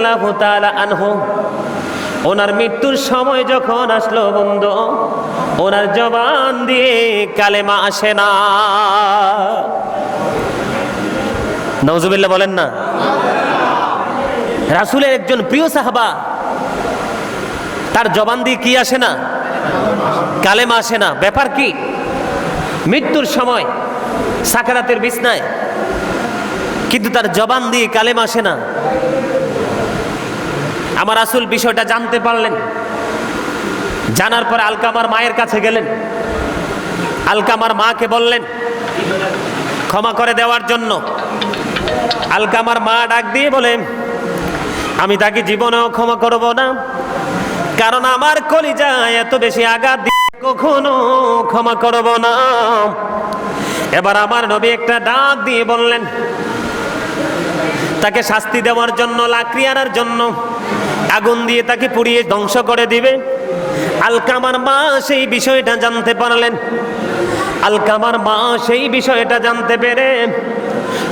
রাদিয়াল্লাহু তাআলা আনহু ওনার মৃত্যুর সময় যখন আসলো বন্ধু, ওনার জবান দিয়ে কালেমা আসে না। নাউজুবিল্লাহ বলেন না। রাসূলের একজন প্রিয় সাহাবা, তার জবান দিয়ে কি আসে না? কালেমা আসে না। ব্যাপার কি? মৃত্যুর সময় সাকারাতের বিছনায়, কিন্তু তার জবান দিয়ে কালেমা আসে না। আমার রাসূল বিষয়টা জানতে পারলেন। জানার পর আলকামার মায়ের কাছে গেলেন। আলকামার মাকে বললেন ক্ষমা করে দেওয়ার জন্য। আলকামার মা ডাক দিয়ে বলেন, আমি তাকে জীবনেও ক্ষমা করব না, কারণ আমার কলিজায় এত বেশি আঘাত দিয়ে কখনো ক্ষমা করব না। এবার আমার নবী একটা ডাক দিয়ে বললেন, তাকে শাস্তি দেওয়ার জন্য, লাকড়ি আনার জন্য আগুন দিয়ে তাকে পুড়িয়ে ধ্বংস করে দিবে। আলকামার মা সেই বিষয়টা জানতে পারলেন। আলকামার মা সেই বিষয়টা জানতে পেরে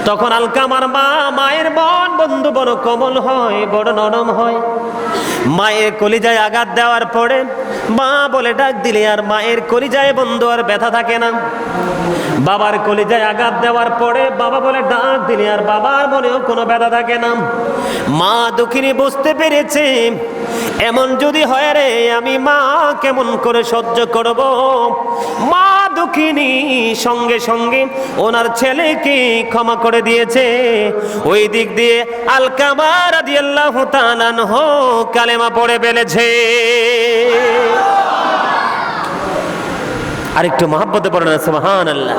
তখন আলকামার মা, মায়ের মন বন্ধু বড় কোমল হয়, বড় নরম হয়। মায়ের কলিজায় আঘাত দেওয়ার পরে মা বলে ডাক দিলে আর মায়ের কলিজায় বন্ধু আর ব্যথা থাকে না। বাবার কলিজায় আঘাত দেওয়ার পরে বাবা বলে ডাক দিলে আর বাবার মনেও কোনো ব্যথা থাকে না। মা দুঃখিনী বুঝতে পেরেছে, এমন যদি হয় রে আমি মা কেমন করে সহ্য করব। মা দুঃখিনী সঙ্গে সঙ্গে ওনার ছেলেকে ক্ষমা করে দিয়েছে। ওই দিক দিয়ে আলকামা রাদিয়াল্লাহু তাআলা আনহু কালেমা পড়ে ফেলেছে। আরেকটু মহব্বতে পড়েন সুবহানাল্লাহ।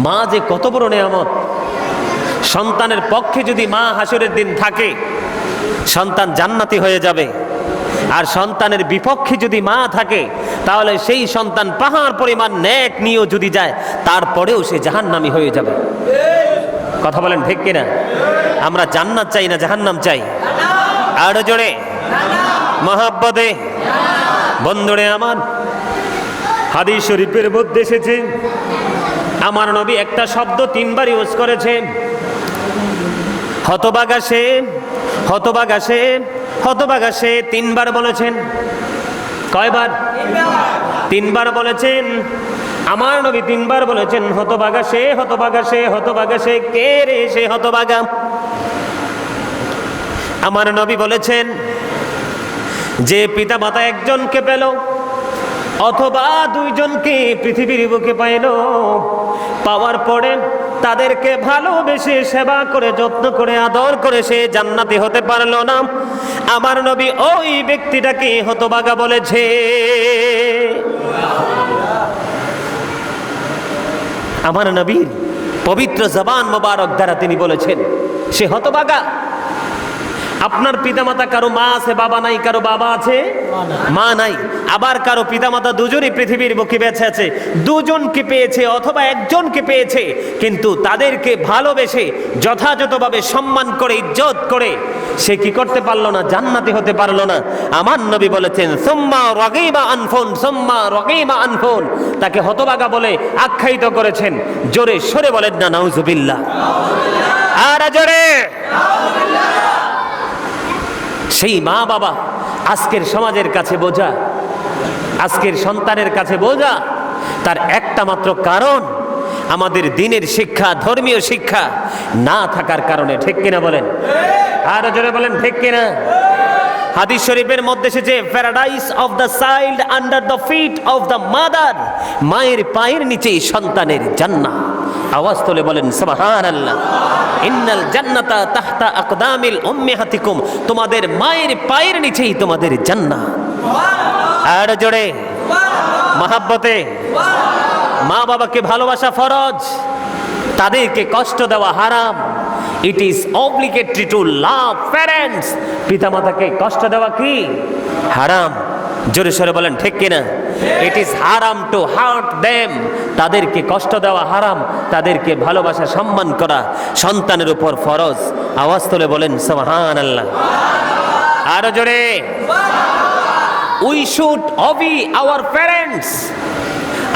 মা যে কত বড় নেয়ামত। সন্তানের পক্ষে যদি মা হাসরের দিন থাকে, সন্তান জান্নাতি হয়ে যাবে। আর সন্তানের বিপক্ষে যদি মা থাকে, তাহলে সেই সন্তান পাহাড় পরিমাণ নেক নিয়েও যদি যায়, তারপরেও সে জাহান্নামী হয়ে যাবে। কথা বলেন ঠিক কিনা? আমরা জান্নাত চাই না জাহান্নাম চাই? আরো জোরে মহব্বতে। বন্ধুরে আমার, হাদিস শরীফের মধ্যে এসেছে, আমার নবী একটা শব্দ 3 বার ইউজ করেছে। হতভাগা সে, হতভাগা সে, হতভাগা সে 3 বার বলেছেন। কয়বার? 3 বার বলেছেন। আমার নবী 3 বার বলেছেন হতভাগা সে, হতভাগা সে, হতভাগা সে। কে রে সে হতভাগা? আমার নবী বলেছেন, যে পিতা মাতা একজনকে পেল অথবা 2 জনকে পৃথিবীর বুকে পাইল, পাওয়ার পরে তাদেরকে ভালোবেসে সেবা করে যত্ন করে আদর করে সে জান্নাতি হতে পারল না, আমার নবী ওই ব্যক্তিটাকে হতভাগা বলেছে। আমার নবীর পবিত্র জবান মোবারক দ্বারা তিনি বলেছেন সে হতভাগা। আপনার পিতামাতা, কারো মা আছে বাবা নাই, কারো বাবা আছে মা নাই, আবার কারো পিতামাতা দুজনই পৃথিবীর বুকে বেঁচে আছে, 2 জনকে পেয়েছে অথবা 1 জনকে পেয়েছে, কিন্তু তাদেরকে ভালোবেসে যথাযথভাবে সম্মান করে ইজ্জত করে সে কি করতে পারলো না? জান্নাতি হতে পারলো না। আমার নবী বলেছেন সুম্মা রাগিবা আনফুন, সুম্মা রাগিবা আনফুন, তাকে হতভাগা বলে আখ্যায়িত করেছেন। জোরে সরে বলেন না নাউজুবিল্লাহ। আর জোরে। সেই মা বাবা আজকের সমাজের কাছে বোঝা, আজকের সন্তানের কাছে বোঝা। তার একটা মাত্র কারণ, আমাদের দ্বীনের শিক্ষা, ধর্মীয় শিক্ষা না থাকার কারণে। ঠিক কিনা বলেন? আর জোরে বলেন ঠিক কিনা? হাদিস শরীফের মধ্যে এসেছে, paradise of the child under the feet of the mother, মায়ের পায়ের নিচেই সন্তানের জান্নাত। আওয়াজ তুলে বলেন সুবহানাল্লাহ। ইন্নাল জান্নাতা তাহতা আকদামিল উম্মাহাতিকুম, তোমাদের মায়ের পায়ের নিচেই তোমাদের জান্নাত। আর জোরে মহব্বতে। মা বাবাকে ভালোবাসা ফরজ, তাদেরকে কষ্ট দেওয়া হারাম। It is obligatory to love parents, পিতামাতাকে কষ্ট দেওয়া কি হারাম? জোরে সরে বলেন ঠিক কিনা? ইট ইজ হারাম টু হার্ট দেম, তাদেরকে কষ্ট দেওয়া হারাম, তাদেরকে ভালোবাসা সম্মান করা সন্তানের উপর ফরজ। আওয়াজ তুলে বলেন সুবহানাল্লাহ। আরো জোরে। We should Abhi our parents,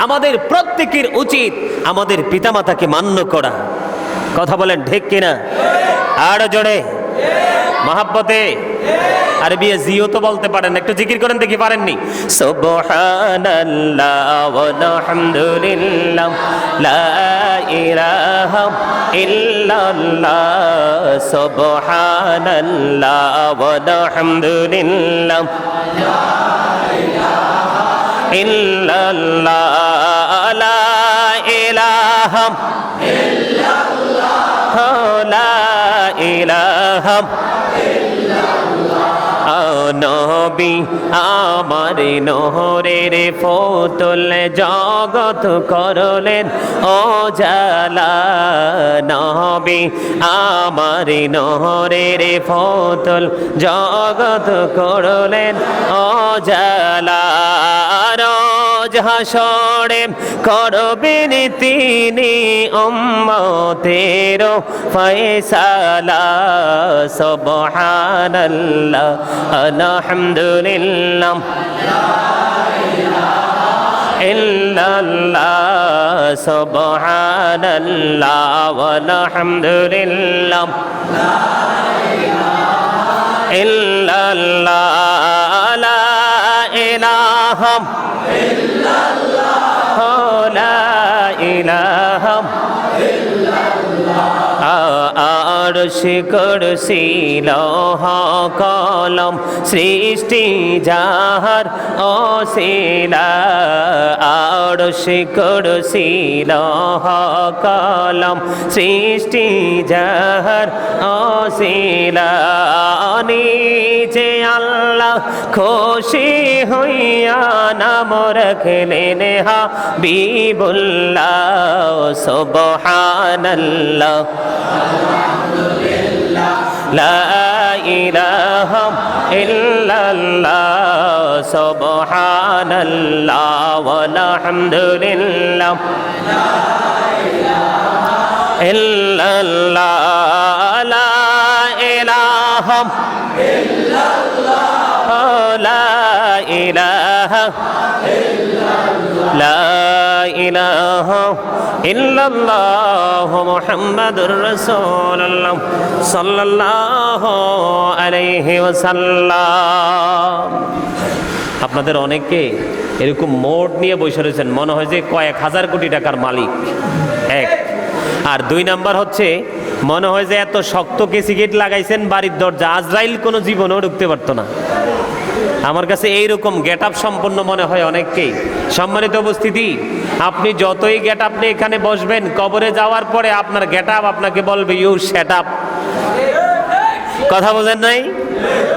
আমাদের প্রত্যেকের উচিত আমাদের পিতামাতাকে মান্য করা। কথা বলেন ঠিক কিনা? আর জোরে মহাব্বতে। আরবি জিও তো বলতে পারেন, একটু জিকির করেন দেখি, পারেননি? সুবহানাল্লাহ ওয়া হামদুলিল্লাহ লা ইলাহা ইল্লাল্লাহ সুবহানাল্লাহ ওয়া হামদুলিল্লাহ লা ইলাহা ইল্লাল্লাহ লা ইলাহা ইল্লাল্লাহ লা ইলাহা নবী আমার নহরের ফুতুল জগৎ করলেন ও জালা। নবী আমার নহরের ফুতুল জগৎ করলেন ও জালা। রোজ হাসরে করবেন তিনি উম্মতের ফয়সালা। সুবহানাল্লাহ আলহামদুলিল্লাহ লা ইলাহা ইল্লাল্লাহ সুবহানাল্লাহ ওয়া হামদুলিল্লাহ লা ইলাহা ইল্লাল্লাহ লা ইলাহা ইল্লাল্লাহ লা ইলাহা আরশ কুরসি লৌহ কলম সৃষ্টি যাহার অসিলা। আরশ কুরসি লৌহ কলম সৃষ্টি যাহার অসিলা। নিচে আল্লাহ খুশি হইয়া নাম রাখলেন হাবিবুল্লাহ। সুবহানাল্লাহ লা ইলাহা ইল্লাল্লাহ সুবহানাল্লাহ ওয়া হামদুলিল্লাহ লা ইলাহা ইল্লাল্লাহ লা ইলাহা ইল্লাল্লাহ লা ইলাহা লা ইলাহা ইল্লাল্লাহ মুহাম্মাদুর রাসূলুল্লাহ সাল্লাল্লাহু আলাইহি ওয়াসাল্লাম। আপনাদের অনেকে এরকম মোট নিয়ে বসে রয়েছেন, মনে হয় যে কয়েক হাজার কোটি টাকার মালিক। এক আর দুই নাম্বার হচ্ছে মনে হয় যে এত শক্ত কেসি গেট লাগাইছেন বাড়ির দরজা, আজরাইল কোনো জীবনেও ঢুকতে পারতো না। আমার কাছে এইরকম গেট আপ সম্পন্ন মনে হয় অনেককেই। সম্মানিত উপস্থিতি, আপনি যতই গেট আপ নিয়ে এখানে বসবেন, কবরে যাওয়ার পরে আপনার গেট আপ আপনাকে বলবে ইউ সেট আপ। কথা বোঝেন নাই?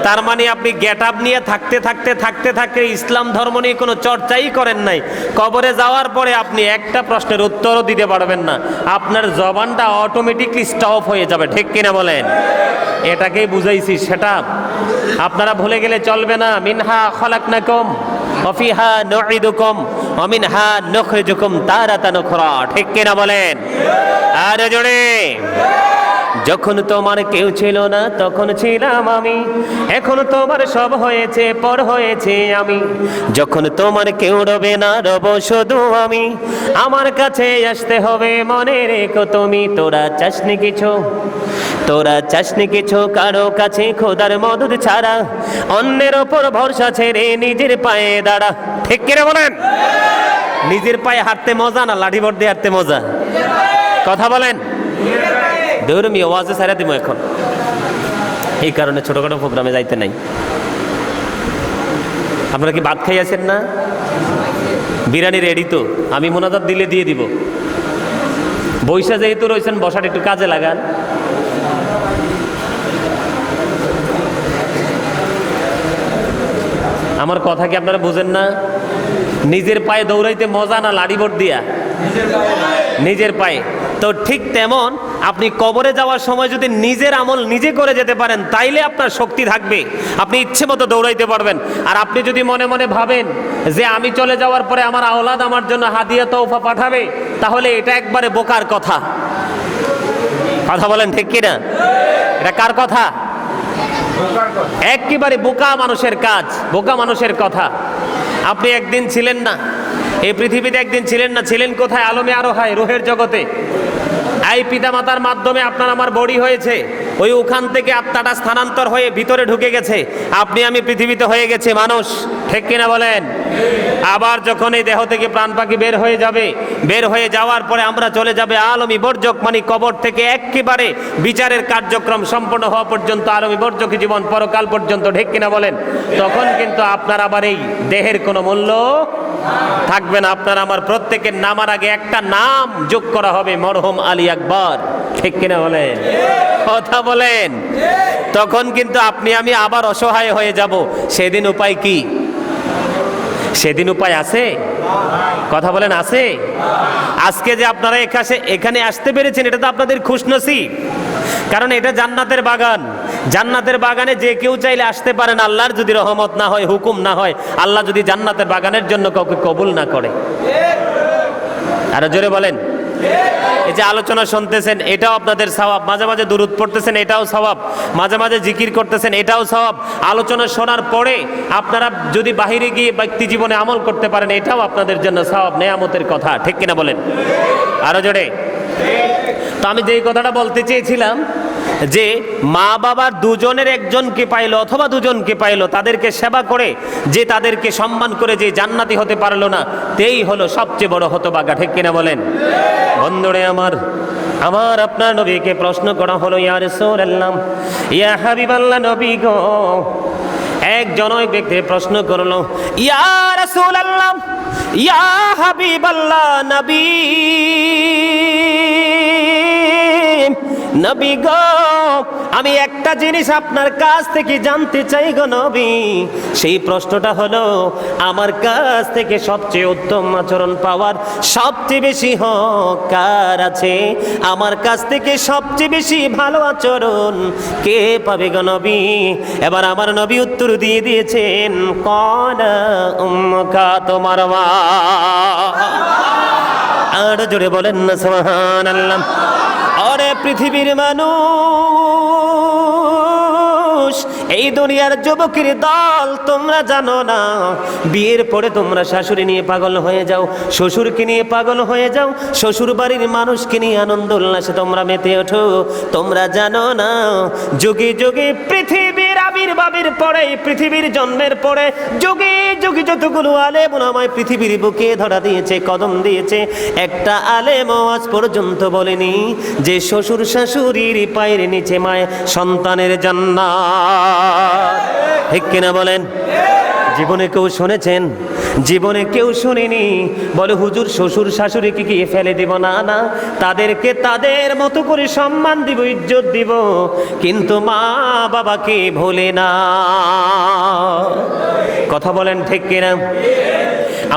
তার মানে আপনি গেট আপ নিয়ে থাকতে থাকতে থাকতে থাকতে ইসলাম ধর্ম নিয়ে কোনো চর্চাই করেন নাই। কবরে যাওয়ার পরে আপনি একটা প্রশ্নের উত্তরও দিতে পারবেন না, আপনার জবানটা অটোমেটিকলি স্টপ হয়ে যাবে। ঠিক কিনা বলেন? এটাকেই বুঝাইছি সেটা আপনারা ভুলে গেলে চলবে না। মিনহা খলাকনাকুম ওয়া ফিহা নুঈদুকুম ওয়া মিনহা নুখরিজুকুম তারাতান উখরা। ঠিক কিনা বলেন? আর জোরে। যখন তোমার কেউ ছিল না তখন ছিলাম আমি, এখন তোমার সব হয়েছে পর হয়েছে আমি। যখন তোমার কেউ রবে না রব শুধু আমি, আমার কাছে আসতে হবে মনে রেখো তুমি। তোরা চাসনি কিছু, তোরা চাসনি কিছু কারো কাছে খোদার মদদ ছাড়া, অন্যের ওপর ভরসা ছেড়ে নিজের পায়ে দাঁড়া। ঠিক কিনা বলেন? নিজের পায়ে হাঁটতে মজা না লাঠি ভর দিয়ে হাঁটতে মজা? কথা বলেন। ধর্মীয় ওয়াজে ছাড়া দিব এখন, এই কারণে ছোটখাটো প্রোগ্রামে যাইতে নাই। আপনারা কি ভাত খাইয়াছেন না? বিরিয়ানি রেডি তো, আমি মোনাজাত দিলে দিয়ে দিব। বৈশা যেহেতু রয়েছেন, বসাটা একটু কাজে লাগান। আমার কথা কি আপনারা বুঝেন না? নিজের পায়ে দৌড়াইতে মজা না লাঠি ভোট দিয়া? নিজের পায়ে। তো ঠিক তেমন আপনি কবরে যাওয়ার সময় যদি নিজের আমল নিজে করে যেতে পারেন, তাইলে আপনার শক্তি থাকবে, আপনি ইচ্ছে মতো দৌড়াইতে পারবেন। আর আপনি যদি মনে মনে ভাবেন যে আমি চলে যাওয়ার পরে আমার আওলাদ আমার জন্য হাদিয়া তওফা পাঠাবে, তাহলে এটা একবারে বোকার কথা। কথা বলেন ঠিক কিনা? এটা কার কথা? একেবারে বোকা মানুষের কাজ, বোকা মানুষের কথা। আপনি একদিন ছিলেন না এই পৃথিবীতে, একদিন ছিলেন না, ছিলেন কোথায়? আলমে আরো হয় রুহের জগতে। এই পিতা মাতার মাধ্যমে আপনার আমার বডি হয়েছে, ওই ওখান থেকে আত্মাটা স্থানান্তর হয়ে ভিতরে ঢুকে গেছে, আপনি আমি পৃথিবীতে হয়ে গেছে মানুষ, ঠিক কিনা বলেন? আবার যখন এই দেহ থেকে প্রাণ পাখি বের হয়ে যাবে, বের হয়ে যাওয়ার পরে আমরা চলে যাবে আলমী বর্জক, মানে কবর থেকে একেবারে বিচারের কার্যক্রম সম্পন্ন হওয়া পর্যন্ত, আলমী বর্জক জীবন পরকাল পর্যন্ত, ঠিক কিনা বলেন? তখন কিন্তু আপনার আবার এই দেহের কোনো মূল্য থাকবে না। আপনার আমার প্রত্যেকের নামার আগে একটা নাম যোগ করা হবে, মরহুম আলী আকবর, ঠিক কিনা বলেন? কথা বলেন। তখন কিন্তু আপনি আমি আবার অসহায় হয়ে যাব। সেদিন উপায় কি? সেদিন উপায় আছে? কথা বলেন, আছে? আজকে যে আপনারা এখানে আসতে পেরেছেন, এটা তো আপনাদের খুশনসিব, কারণ এটা জান্নাতের বাগান। জান্নাতের বাগানে যে কেউ চাইলে আসতে পারেন, আল্লাহর যদি রহমত না হয়, হুকুম না হয়, আল্লাহ যদি জান্নাতের বাগানের জন্য কাউকে কবুল না করে। আরো জোরে বলেন। এই যে আলোচনা শুনতেছেন, এটাও আপনাদের সওয়াব। মাঝে মাঝে দুরূদ পড়তেছেন, এটাও সওয়াব। মাঝে মাঝে জিকির করতেছেন, এটাও সওয়াব। আলোচনা শোনার পরে আপনারা যদি বাহিরে গিয়ে ব্যক্তি জীবনে আমল করতে পারেন, এটাও আপনাদের জন্য সওয়াব, নেয়ামতের কথা, ঠিক কিনা বলেন? আরো জোরে। তো আমি যেই কথাটা বলতে চেয়েছিলাম যে মা বাবার দুজনের একজনকে পাইলো অথবা দুজনকে পাইলো, তাদেরকে সেবা করে যে তাদেরকে সম্মান করে যে জান্নাতি হতে পারলো না, তেই হলো সবচেয়ে বড় হতভাগা, ঠিক কিনা বলেন? বন্ধুরে আমার, আমার আপনার নবীকে প্রশ্ন করা হলো, ইয়া রাসূলুল্লাহ, ইয়া হাবিবাল্লাহ, নবী গো। একজন ওই ব্যক্তি প্রশ্ন করলো, ইয়া রাসূলুল্লাহ, ইয়া হাবিবাল্লাহ, নবী, নবী গো, আমি একটা জিনিস আপনার কাছ থেকে জানতে চাই গো নবী। সেই প্রশ্নটা হলো, আমার কাছ থেকে সবচেয়ে উত্তম আচরণ পাওয়ার সবচেয়ে বেশি হক কার আছে? আমার কাছ থেকে সবচেয়ে বেশি ভালো আচরণ কে পাবে গো নবী? এবার আমার নবী উত্তর দিয়ে দিয়েছেন, ক্বালা উম্মুকা, তোমার মা। আর জোরে বলেন না সুবহানাল্লাহ। আরে পৃথিবীর মানুষ, এই দুনিয়ার যুবকের দল, তোমরা জানো না, বিয়ের পরে তোমরা শাশুড়ি নিয়ে পাগল হয়ে যাও, শ্বশুরকে নিয়ে পাগল হয়ে যাও, শ্বশুর বাড়ির মানুষকে নিয়ে আনন্দ উল্লাসে তোমরা মেতে ওঠো। তোমরা জানো না, যুগে যুগে পৃথিবীর আবির্ভাবের পরে, পৃথিবীর জন্মের পরে যুগে যুগে যতগুলো আলেম ওলামায়ে পৃথিবীর বুকে ধরা দিয়েছে, কদম দিয়েছে, একটা আলেম আজ পর্যন্ত বলেনি যে শ্বশুর শাশুড়ির পায়ের নিচে মায়ের সন্তানের জান্নাত, ঠিক কিনা বলেন? জীবনে কেউ শুনেছেন? জীবনে কেউ শুনিনি। বলে হুজুর, শ্বশুর শাশুড়িকে কি ফেলে দিব? না না, তাদেরকে তাদের মতো করে সম্মান দিব, ইজ্জত দিব, কিন্তু মা বাবাকে ভুলে না। কথা বলেন, ঠিক কিনা?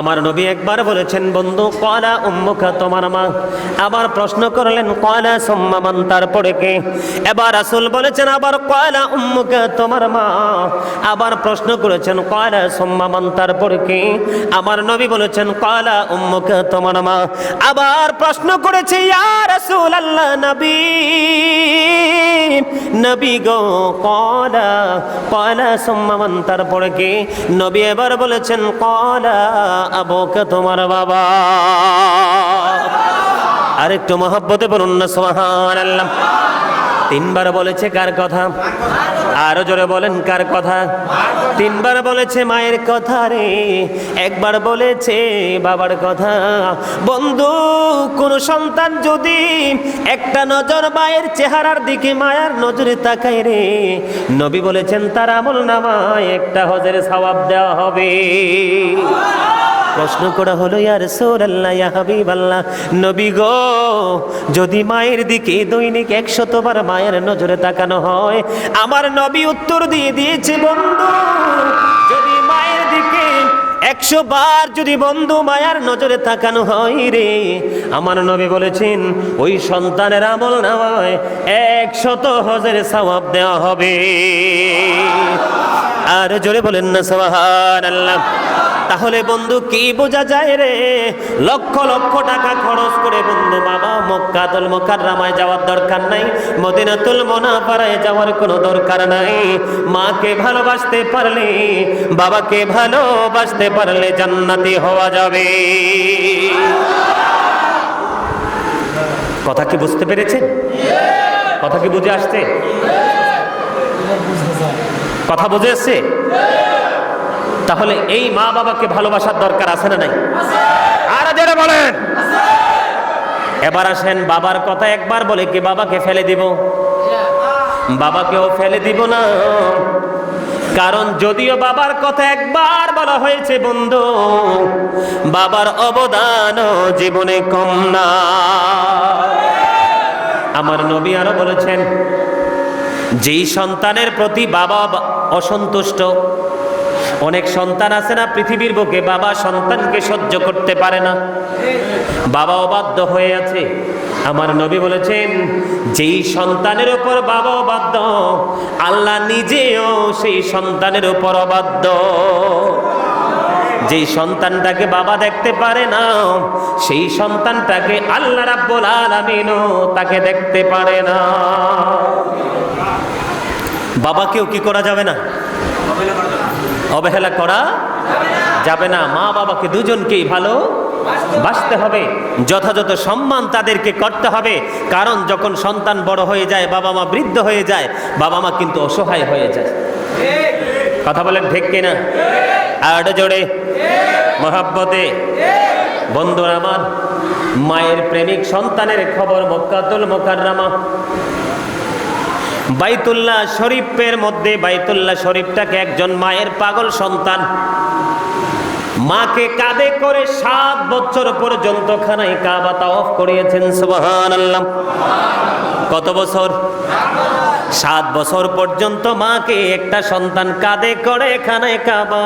আমার নবী একবার বলেছেন, বন্ধু, ক্বালা উম্মুকা, তোমার মা। আবার প্রশ্ন করলেন, ক্বালা সুম্মা মান, তারপরে কে? এবার রাসূল বলেছেন, আবার ক্বালা উম্মুকা, তোমার মা। আবার প্রশ্ন করেছেন, ক্বালা সুম্মা মান, তারপরে কে? আমার নবী বলেছেন, ক্বালা উম্মুকা, তোমার মা। আবার প্রশ্ন করেছে, ইয়া রাসূলুল্লাহ, নবী, নবী গো, ক্বালা সুম্মা মান, তারপরে কে? নবী এবার বলেছেন, ক্বালা আবুকা, তোমার বাবা। আরেকটু মহব্বতে বলুন না সুবহানাল্লাহ। তিনবার বলেছে কার কথা? আরো জোরে বলেন, কার কথা? তিনবার বলেছে মায়ের কথা রে, একবার বলেছে বাবার কথা। বন্ধু, কোন সন্তান যদি একটা নজর মায়ের চেহারার দিকে মায়ার নজরে তাকায় রে, নবী বলেছেন তার আমল নামায় একটা হজের সওয়াব দেওয়া হবে। প্রশ্ন করা হলো, ইয়া রাসূলুল্লাহ, ইয়া হাবিবাল্লাহ, নবী গো, যদি মায়ের দিকে দৈনিক 100 বার মায়ের নজরে তাকানো হয়, আমার নবী উত্তর দিয়ে দিয়েছে, বন্ধু, যদি মায়ের দিকে 100 বার যদি বন্ধু মায়ার নজরে তাকানো হয় রে, আমার নবী বলেছেন ওই সন্তানের আমল নামায় 100 হজের সওয়াব দেওয়া হবে। আর জোরে বলেন না সুবহানাল্লাহ। তাহলে বন্ধু, কি বোঝা যায় রে? লক্ষ লক্ষ টাকা খরচ করে বন্ধু বাবা মক্কাতুল মুকাররমায় যাওয়ার দরকার নাই, মদিনাতুল মুনাওয়ারায় যাওয়ার কোনো দরকার নাই। মাকে ভালোবাসতে পারলে, বাবাকে ভালোবাসতে পারলে জান্নাতি হওয়া যাবে। কথা কি বুঝতে পেরেছেন? কথা কি বুঝে আসছে? কথা বুঝে আসছে? তাহলে এই মা বাবাকে ভালোবাসার দরকার আছে না নাই? আর যারা বলেন। এবার আসেন, বাবার কথা একবার বলে কি বাবাকে ফেলে দিব? বাবাকেও ফেলে দিব না। কারণ যদিও বাবার কথা একবার বলা হয়েছে বন্ধু, বাবার অবদান জীবনে কম না। আমার নবী আরো বলেছেন, যেই সন্তানের প্রতি বাবা অসন্তুষ্ট, অনেক সন্তান আছে না পৃথিবীর বুকে, বাবা সন্তানকে সহ্য করতে পারে না, বাবা অবাধ্য হয়ে আছে। আমার নবী বলেছেন, যেই সন্তানের উপর বাবা অবাধ্য, আল্লাহ নিজেও সেই সন্তানের উপর অবাধ্য। যেই সন্তানটাকে বাবা দেখতে পারে না, সেই সন্তানটাকে আল্লাহ রাব্বুল আলামিনও তাকে দেখতে পারে না। বাবাকেও কি করা যাবে না? অবহেলা করা যাবে না। মা বাবাকে দুজনকেই ভালো বাসতে হবে, যথাযথ সম্মান তাদেরকে করতে হবে। কারণ যখন সন্তান বড় হয়ে যায়, বাবা মা বৃদ্ধ হয়ে যায়, বাবা মা কিন্তু অসহায় হয়ে যায়। কথা বলেন ঠিক কিনা? আর জোরে মহাব্বতে। বন্ধুরা আমার, মায়ের প্রেমিক সন্তানের খবর মক্কাতুল মুকাররমা বাইতুল্লাহ শরীফের মধ্যে, বাইতুল্লাহ শরীফটাকে একজন মায়ের পাগল সন্তান মাকে কাঁধে করে 7 বছর পর্যন্ত খানায় কাবা তাওয়াফ করিয়েছেন। সুবহানাল্লাহ। কত বছর? 7 বছর পর্যন্ত মাকে একটা সন্তান কাঁধে করে খানায় কাবা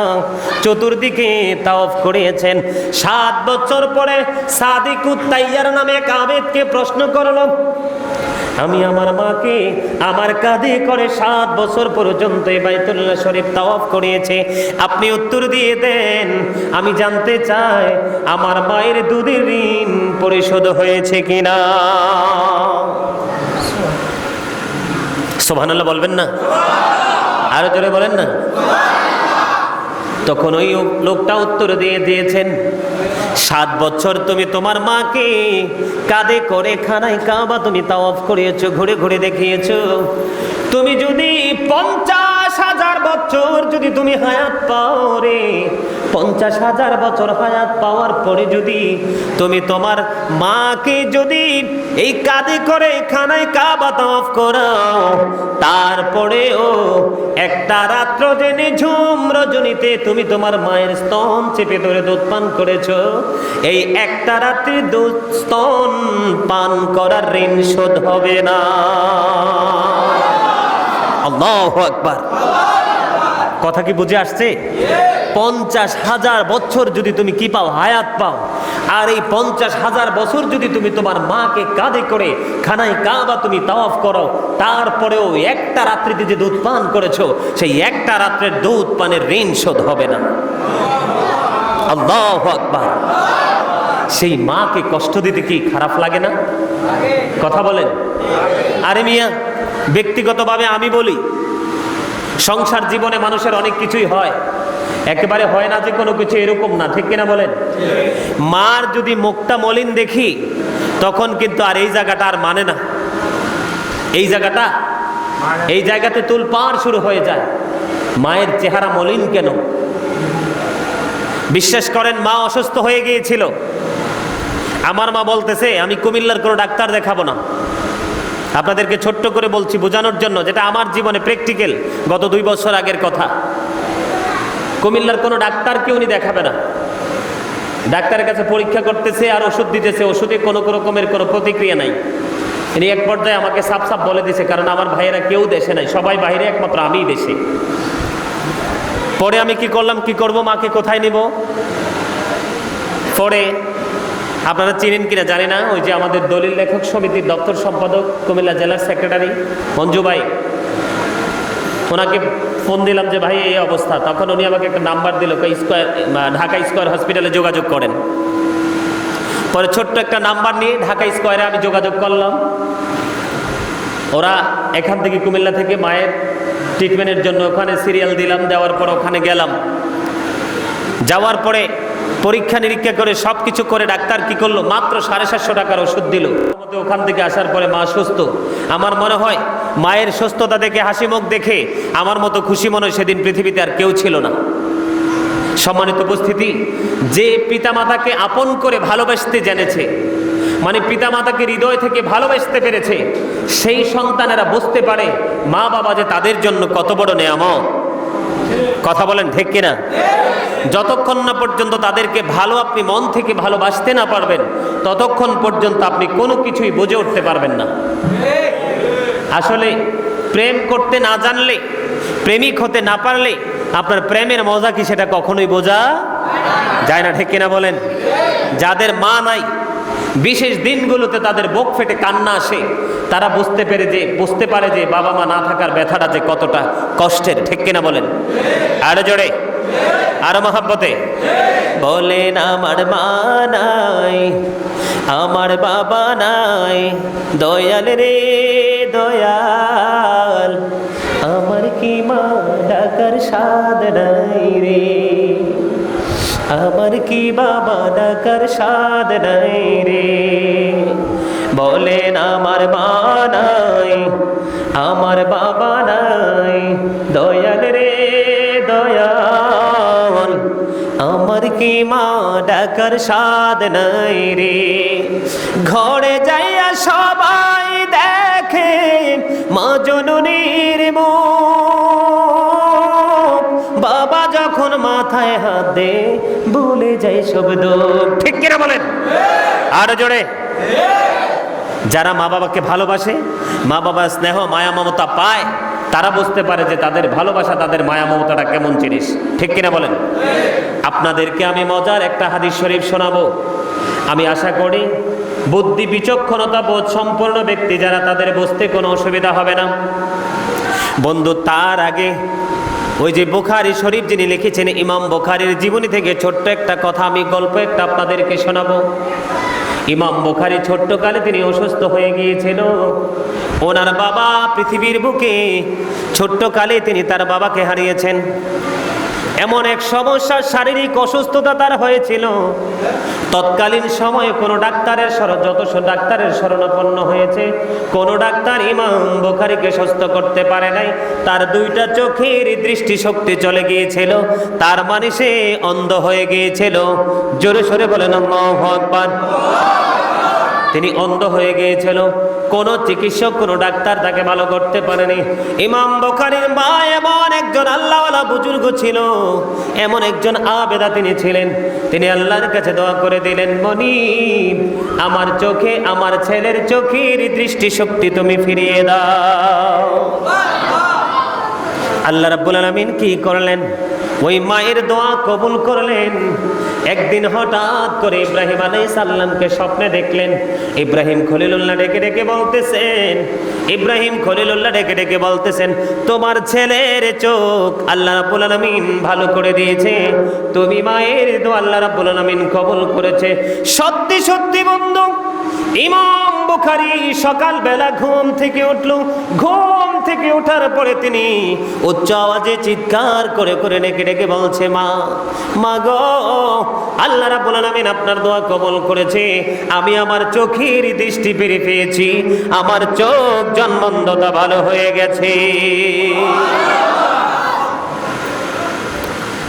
চতুর্দিকে তাওয়াফ করিয়েছেন। 7 বছর পরে সাদিকুত তাইয়ার নামে এক আবেদকে প্রশ্ন করলো, আমি আমার মাকে আমার কাঁধে করে 7 বছর পর্যন্ত বাইতুল্লাহ শরীফ তাওয়াফ করিয়েছে, আপনি উত্তর দিয়ে দেন। আমি জানতে চাই আমার মায়ের দুধের ঋণ পরিশোধ হয়েছে কিনা। সুবহানাল্লাহ বলবেন না? আরো জোরে বলেন না। তখন ওই লোকটা উত্তর দিয়ে দিয়েছেন, 7 বছর তুমি তোমার মাকে কাঁধে করে খানায় কাবা তুমি তাওয়াফ করিয়েছো, ঘুরে ঘুরে দেখিয়েছো। তুমি যদি 50,000 বছর যদি তুমি হায়াত পাও রে, 50,000 বছর হায়াত পাওয়ার পরে যদি তুমি তোমার মাকে যদি এই কাঁধে করে খানায় কাবা তাওয়াফ করাও, তারপরেও একটা রাত্র জেনে ঝুম রজনীতে তুমি তোমার মায়ের স্তন চেপে ধরে দুধ পান করেছো, এই একটা রাত্রি দুধ স্তন পান করার ঋণ শোধ হবে না। আল্লাহু আকবার। কথা কি বুঝে আসছে? 50,000 বছর যদি তুমি কি পাও? হায়াত পাও। আর এই 50,000 বছর যদি তুমি তোমার মাকে কাঁধে করে খানায় কাবা তুমি তাওয়াফ করো, তারপরেও একটা রাত্রিতে যে দুধ পান করেছো, সেই একটা রাত্রের দুধ পানের ঋণ শোধ হবে না। আল্লাহু আকবার। সেই মাকে কষ্ট দিতে কি খারাপ লাগে না? কথা বলেন। আরে মিয়া, ব্যক্তিগতভাবে আমি বলি, সংসার জীবনে মানুষের অনেক কিছুই হয়, একেবারে হয় না যে কোনো কিছু এরকম না, ঠিক কিনা বলেন? মার যদি মুখটা মলিন দেখি, তখন কিন্তু আর এই জায়গাটা আর মানে না। এই জায়গাতে তুলপাড় শুরু হয়ে যায়। মায়ের চেহারা মলিন কেন? বিশ্বাস করেন, মা অসুস্থ হয়ে গিয়েছিল। আমার মা বলতেছে, আমি কুমিল্লার কোনো ডাক্তার দেখাবো না। আপনাদেরকে ছোট্ট করে বলছি বোঝানোর জন্য, যেটা আমার জীবনে প্র্যাকটিক্যাল, গত 2 বছর আগের কথা। কুমিল্লার কোনো ডাক্তারকে উনি দেখাবে না। ডাক্তারের কাছে পরীক্ষা করতেছে আর ওষুধ দিতেছে, ওষুধে কোনো রকমের কোনো প্রতিক্রিয়া নাই। ইনি এক পর্যায়ে আমাকে সাফ সাফ বলে দিয়েছে, কারণ আমার ভাইয়েরা কেউ দেশে নাই, সবাই বাইরে, একমাত্র আমিই দেশে। পরে আমি কি করলাম, কি করব, মাকে কোথায় নিব? পরে আপনারা চিনেন কিনা জানি না, ওই যে আমাদের দলিল লেখক সমিতির দপ্তর সম্পাদক, কুমিল্লা জেলার সেক্রেটারি মঞ্জু ভাই, ওনাকে ফোন দিলাম যে ভাই এই অবস্থা। তখন উনি আমাকে একটা নাম্বার দিল, ঢাকা স্কয়ার হসপিটালে যোগাযোগ করেন। পরে ছোট্ট একটা নাম্বার নিয়ে ঢাকা স্কয়ারে আমি যোগাযোগ করলাম। ওরা এখান থেকে, কুমিল্লা থেকে মায়ের ট্রিটমেন্টের জন্য ওখানে সিরিয়াল দিলাম, দেওয়ার পর ওখানে গেলাম। যাওয়ার পরে পরীক্ষা নিরীক্ষা করে সবকিছু করে ডাক্তার কি করলো, মাত্র 750 টাকার ওষুধ দিল। ওখান থেকে আসার পরে মা সুস্থ। আমার মনে হয় মায়ের সুস্থতা দেখে, হাসি মুখ দেখে আমার মতো খুশি মনে হয় সেদিন পৃথিবীতে আর কেউ ছিল না। সম্মানিত উপস্থিতি, যে পিতামাতাকে আপন করে ভালোবাসতে জেনেছে, মানে পিতামাতাকে হৃদয় থেকে ভালোবাসতে পেরেছে, সেই সন্তানেরা বুঝতে পারে মা বাবা যে তাদের জন্য কত বড় নেয়ামত। কথা বলেন ঠিক কিনা? যতক্ষণ না পর্যন্ত তাদেরকে ভালো আপনি মন থেকে ভালোবাসতে না পারবেন, ততক্ষণ পর্যন্ত আপনি কোনো কিছুই বুঝে উঠতে পারবেন না। আসলে প্রেম করতে না জানলে, প্রেমিক হতে না পারলে আপনার প্রেমের মজা কি সেটা কখনোই বোঝা যায় না। ঠিক কিনা বলেন? যাদের মা নাই, বিশেষ দিনগুলোতে তাদের বুক ফেটে কান্না আসে, তারা বুঝতে পারে যে বাবা মা না থাকার ব্যথাটা যে কতটা কষ্টের। ঠিক কিনা বলেন? আরো জোরে, আরো মহাব্বতে বলেন, আমার মা নাই, আমার বাবা নাই, দয়াল রে দয়াল, আমার কি মা ডাকার স্বাদ নাই রে, আমার কি বাবা ডাকার স্বাদ নাই রে। বলেন, আমার মা নাই, আমার বাবা নাই, দয়াল রে দয়াল, আমার কি মা ডাকার স্বাদ নাই রে। ঘরে যাইয়া সবাই দেখে মা জননীর মুখ, বাবা যখন মাথায় হাত দে ভুলে যাই সব দুঃখ। ঠিক কিনা বলেন? আরো জোরে। যারা মা বাবাকে ভালোবাসে, মা বাবার স্নেহ মায়া মমতা পায়, তারা বুঝতে পারে যে তাদের ভালোবাসা, তাদের মায়া মমতাটা কেমন জিনিস। ঠিক কিনা বলেন? আপনাদেরকে আমি মজার একটা হাদিস শরীফ শোনাবো। আমি আশা করি বুদ্ধি বিচক্ষণতা বোধ সম্পন্ন ব্যক্তি যারা, তাদের বুঝতে কোনো অসুবিধা হবে না। বন্ধু, তার আগে ওই যে বুখারী শরীফ যিনি লিখেছেন, ইমাম বুখারীর জীবনী থেকে ছোট্ট একটা কথা, আমি গল্প একটা আপনাদেরকে শোনাবো। ইমাম বুখারী ছোট্টকালে তিনি অসুস্থ হয়ে গিয়েছিল। ওনার বাবা পৃথিবীর বুকে ছোট্টকালে তিনি তার বাবাকে হারিয়েছেন। এমন এক সমস্যা, শারীরিক অসুস্থতা তার হয়েছিল। তৎকালীন সময়ে কোনো ডাক্তারের যত ডাক্তারের শরণাপন্ন হয়েছে, কোনো ডাক্তার ইমাম বুখারীকে সুস্থ করতে পারে নাই। তার দুইটা চোখের দৃষ্টিশক্তি চলে গিয়েছিল, তার মানে সে অন্ধ হয়ে গিয়েছিল। জোরে সোরে বলেন আল্লাহু আকবার। তিনি অন্ধ হয়ে গিয়েছিল। কোনো চিকিৎসক, কোনো ডাক্তার তাকে ভালো করতে পারেনি। ইমাম বুখারীর মা এমন একজন আল্লাহওয়ালা বুজুর্গ ছিল, এমন একজন আবেদা তিনি ছিলেন। তিনি আল্লাহর কাছে দোয়া করে দিলেন, মনিব, আমার চোখে, আমার ছেলের চোখের দৃষ্টিশক্তি তুমি ফিরিয়ে দাও। আল্লাহ রাব্বুল আলামিন কি করলেন? ওই মায়ের দোয়া কবুল করলেন। একদিন হঠাৎ করে ইব্রাহিম আলাইহিস সালামকে স্বপ্নে দেখলেন। ইব্রাহিম খলিলুল্লাহ ডেকে ডেকে বলতেছেন, ইব্রাহিম খলিলুল্লাহ ডেকে ডেকে বলতেছেন, তোমার ছেলের চোখ আল্লাহ রাব্বুল আলামিন ভালো করে দিয়েছে। তুমি মায়ের দোয়া আল্লাহ রাব্বুল আলামিন কবুল করেছে। সত্যি সত্যি বন্ধু, ইমাম বুখারী সকালবেলা ঘুম থেকে উঠল। ঘুম থেকে ওঠার পরে তিনি উচ্চ আওয়াজে চিৎকার করে করে ডেকে ডেকে বলছে, মা, মা গো, আল্লাহ রাব্বুল আলামিন আপনার দোয়া কবুল করেছে। আমি আমার চোখের দৃষ্টি ফিরে পেয়েছি, আমার চোখ জন্মন্ধতা ভালো হয়ে গেছে।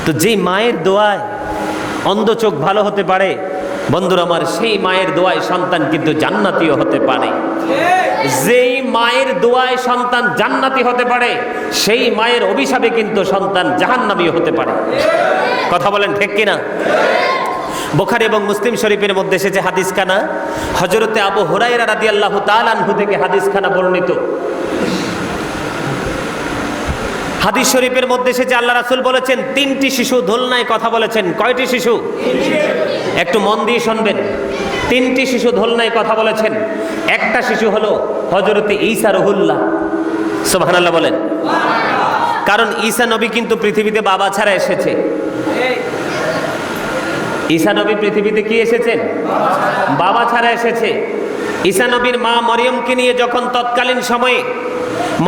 তো যে মায়ের দোয়ায় অন্ধ চোখ ভালো হতে পারে, বন্ধুরা আমার, সেই মায়ের দোয়ায় সন্তান কিন্তু জান্নাতীয় হতে পারে। যেই মায়ের দোয়ায় সন্তান জান্নাতি হতে পারে, সেই মায়ের অভিশাপে কিন্তু সন্তান জাহান্নামী হতে পারে। কথা বলেন ঠিক কিনা? বুখারী এবং মুসলিম শরীফের মধ্যে এসেছে হাদিসখানা, হযরতে আবু হুরায়রা রাদিয়াল্লাহু তাআলা আনহু থেকে হাদিসখানা বর্ণিত। হাদিস শরীফের মধ্যে এসেছে আল্লাহ রাসূল বলেছেন, 3টি শিশু দোলনায় কথা বলেছেন। কয়টি শিশু? একটু মন দিয়ে শুনবেন। 3টি শিশু দোলনায় কথা বলেছেন। একটা শিশু হলো হযরতে ঈসা রুহুল্লাহ। সুবহানাল্লাহ বলেন। কারণ ঈসা নবী কিন্তু পৃথিবীতে বাবা ছাড়া এসেছে। ঈসা নবী পৃথিবীতে কি এসেছেন? বাবা ছাড়া এসেছে। ঈসা নবীর মা মরিয়মকে নিয়ে যখন তৎকালীন সময়ে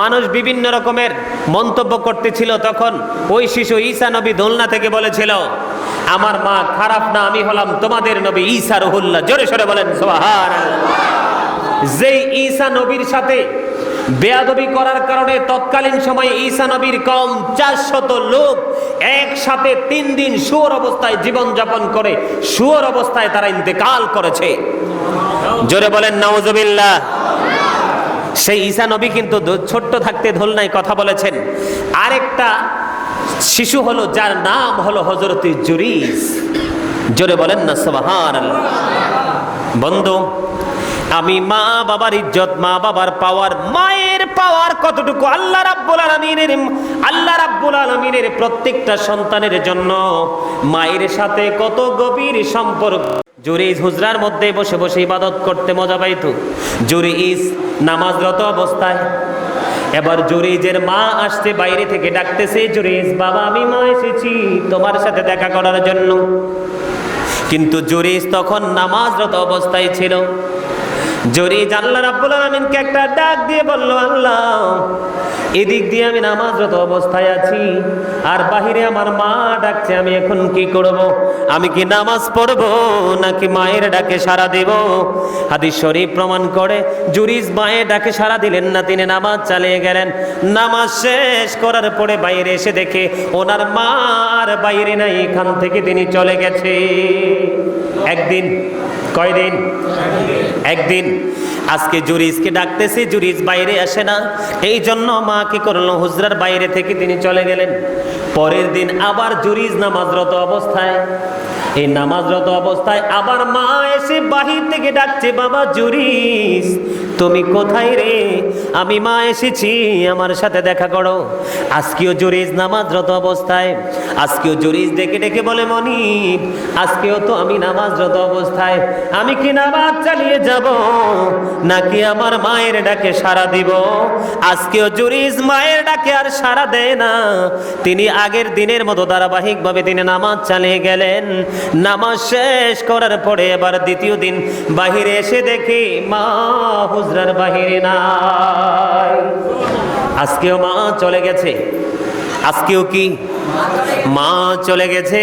মানুষ বিভিন্ন রকমের মন্তব্য করতেছিল, তখন ওই শিশু ঈসা নবী দোলনা থেকে বলেছিল, আমার মা খারাপ না, আমি হলাম তোমাদের নবী ঈসা রুহুল্লাহ। জোরে সরে বলেন সুবহানাল্লাহ। যেই ঈসা নবীর সাথে বেয়াদবি করার কারণে তৎকালীন সময়ে ঈসা নবীর কওম 400 লোক একসাথে 3 দিন শুয়োর অবস্থায় জীবন যাপন করে শুয়োর অবস্থায় তারা ইন্তেকাল করেছে। জোরে বলেন নাউজুবিল্লাহ। সেই ঈসা নবী কিন্তু ছোট্ট থাকতে ধুলনায় কথা বলেছেন। আরেকটা শিশু হলো যার নাম হলো হযরত জুরিস। জোরে বলেন না সুবহানাল্লাহ। বন্ধু, আমি মা বাবার ইজ্জত, মা বাবার পাওয়ার, মায়ের পাওয়ার কতটুকু আল্লাহ রাব্বুল আলামিনের প্রত্যেকটা সন্তানের জন্য মায়ের সাথে কত গভীর সম্পর্ক। জুরিস হুজরার মধ্যে বসে বসে ইবাদত করতে মজা পাইতো। জুরিস নামাজরত অবস্থায়, এবার জুরিজের মা আসছে বাইরে থেকে, ডাকতেছে, জুরিস বাবা, আমি মা এসেছি তোমার সাথে দেখা করার জন্য। কিন্তু জুরিস তখন নামাজরত অবস্থায় ছিল। জুরিজ আল্লাহ রাব্বুল আলামিনকে একটা ডাক দিয়ে বলল, আল্লাহ, এদিক দিয়ে আমি নামাজরত অবস্থায় আছি আর বাহিরে আমার মা ডাকছে, আমি এখন কি করব? আমি কি নামাজ পড়ব নাকি মায়ের ডাকে সাড়া দেব? হাদিস শরীফ প্রমাণ করে জুরিজ মায়ের ডাকে সাড়া দিলেন না, তিনি নামাজ চালিয়ে গেলেন। নামাজ শেষ করার পরে বাইরে এসে দেখে ওনার মা আর বাইরে নাই, এখান থেকে তিনি চলে গেছে। একদিন, কয়দিন? একদিন। আজকে জুরিজকে ডাকতেছে, জুরিজ বাইরে আসে না, এই জন্য মা কি করলো, হুজরার বাইরে থেকে তিনি চলে গেলেন। পরের দিন আবার জুরিজ নামাজরত অবস্থায়, এই নামাজরত অবস্থায় আবার মা এসে বাহির থেকে ডাকছে, বাবা জুরিজ তুমি কোথায় রে? আমি মা এসেছি, আমার সাথে দেখা করো। আজকেও জুরিজ নামাজরত অবস্থায়, আজকেও জুরিজ ডেকে ডেকে বলে, মনিব আজকেও তো আমি নামাজরত অবস্থায়, আমি কি নামাজ চালিয়ে যাব নাকি আমার মায়ের ডাকে সাড়া দিব? আজকেও জুরিজ মায়ের ডাকে আর সাড়া দেয় না, তিনি আগের দিনের মতো ধারাবাহিকভাবে তিনি নামাজ চালিয়ে গেলেন। নামাজ শেষ করার পরে এবার দ্বিতীয় দিন বাহিরে এসে দেখি মা হুজরার বাহিরে নাই। আজকেও মা চলে গেছে, আজকেও কি মা চলে গেছে।